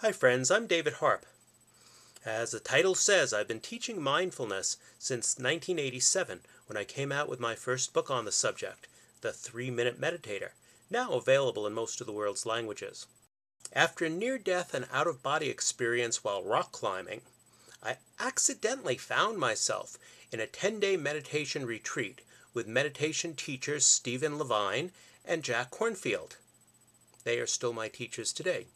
Hi friends, I'm David Harp. As the title says, I've been teaching mindfulness since 1987 when I came out with my first book on the subject, The 3-Minute Meditator, now available in most of the world's languages. After a near-death and out-of-body experience while rock climbing, I accidentally found myself in a 10-day meditation retreat with meditation teachers Stephen Levine and Jack Kornfield. They are still my teachers today.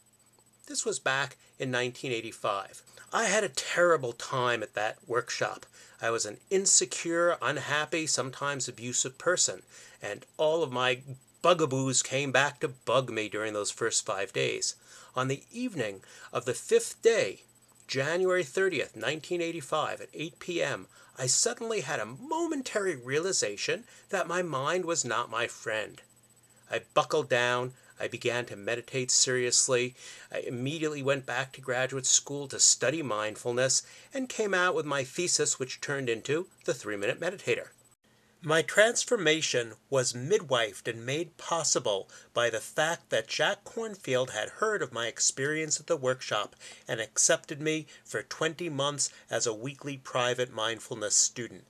This was back in 1985. I had a terrible time at that workshop. I was an insecure, unhappy, sometimes abusive person, and all of my bugaboos came back to bug me during those first 5 days. On the evening of the 5th day, January 30th, 1985, at 8 p.m., I suddenly had a momentary realization that my mind was not my friend. I buckled down. I began to meditate seriously. I immediately went back to graduate school to study mindfulness and came out with my thesis, which turned into The 3-Minute Meditator. My transformation was midwifed and made possible by the fact that Jack Kornfield had heard of my experience at the workshop and accepted me for 20 months as a weekly private mindfulness student.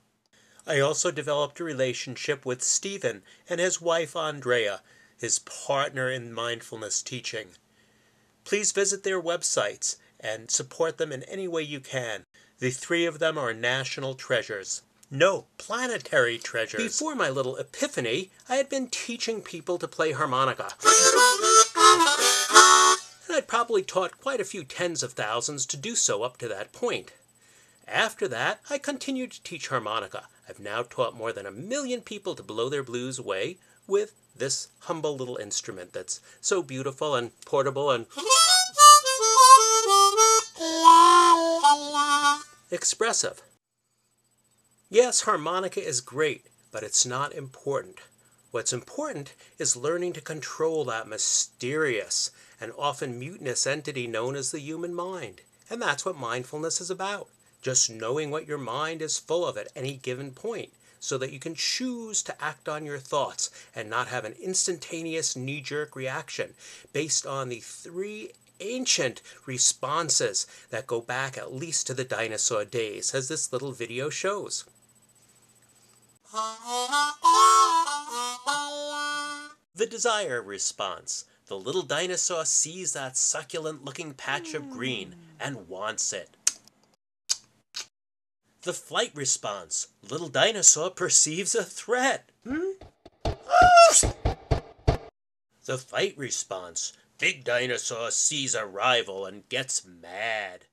I also developed a relationship with Stephen and his wife Andrea, his partner in mindfulness teaching. Please visit their websites and support them in any way you can. The three of them are national treasures. No, planetary treasures. Before my little epiphany, I had been teaching people to play harmonica. And I'd probably taught quite a few tens of thousands to do so up to that point. After that, I continued to teach harmonica. I've now taught more than 1 million people to blow their blues away with this humble little instrument that's so beautiful and portable and expressive. Yes, harmonica is great, but it's not important. What's important is learning to control that mysterious and often mutinous entity known as the human mind. And that's what mindfulness is about. Just knowing what your mind is full of at any given point, so that you can choose to act on your thoughts and not have an instantaneous knee-jerk reaction based on the 3 ancient responses that go back at least to the dinosaur days, as this little video shows. The desire response. The little dinosaur sees that succulent-looking patch of green and wants it. The flight response. Little dinosaur perceives a threat. The fight response. Big dinosaur sees a rival and gets mad.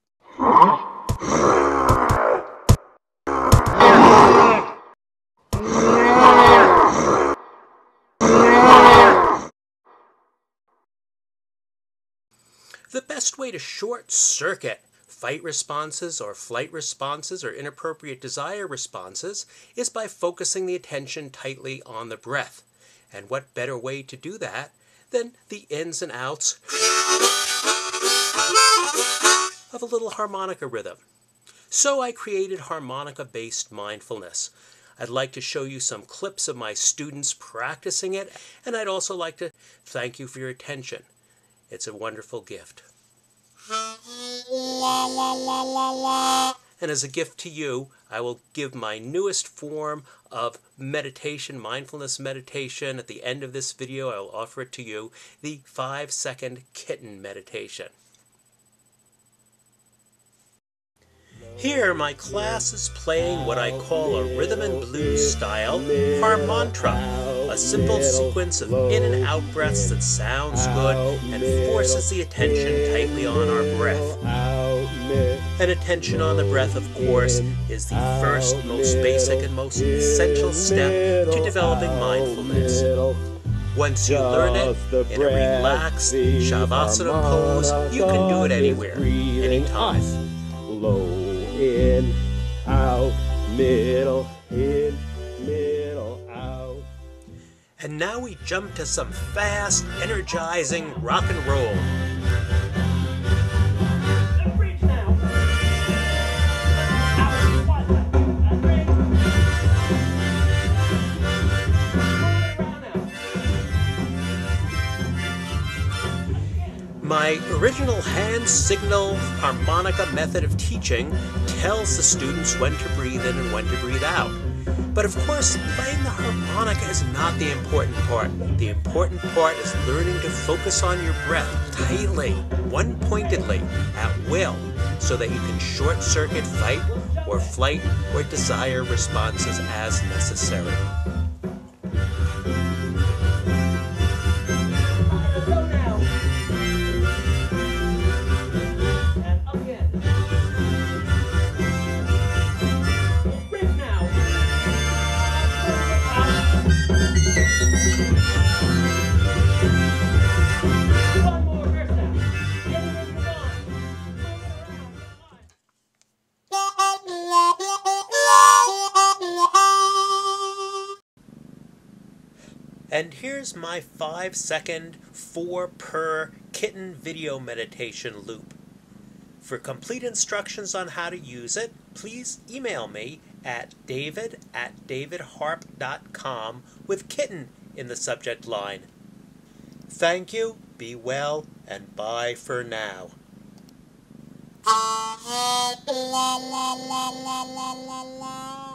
The best way to short-circuit fight responses or flight responses or inappropriate desire responses is by focusing the attention tightly on the breath. And what better way to do that than the ins and outs of a little harmonica rhythm. So I created harmonica-based mindfulness. I'd like to show you some clips of my students practicing it, and I'd also like to thank you for your attention. It's a wonderful gift. And as a gift to you, I will give my newest form of meditation, mindfulness meditation. At the end of this video, I will offer it to you, the 5-second kitten meditation. Here, my class is playing what I call a rhythm and blues style harmantra, a simple sequence of in and out breaths that sounds good and forces the attention tightly on our breath. And attention on the breath, of course, is the first, most basic, and most essential step to developing mindfulness. Once you learn it in a relaxed Shavasana pose, you can do it anywhere, anytime. Low, in, out, middle, in, middle, out. And now we jump to some fast, energizing rock and roll. My original hand signal harmonica method of teaching tells the students when to breathe in and when to breathe out. But of course, playing the harmonica is not the important part. The important part is learning to focus on your breath tightly, one-pointedly, at will, so that you can short-circuit fight or flight or desire responses as necessary. And here's my 5-second, 4 per kitten video meditation loop. For complete instructions on how to use it, please email me at david@davidharp.com with kitten in the subject line. Thank you, be well, and bye for now. La la la la la la la.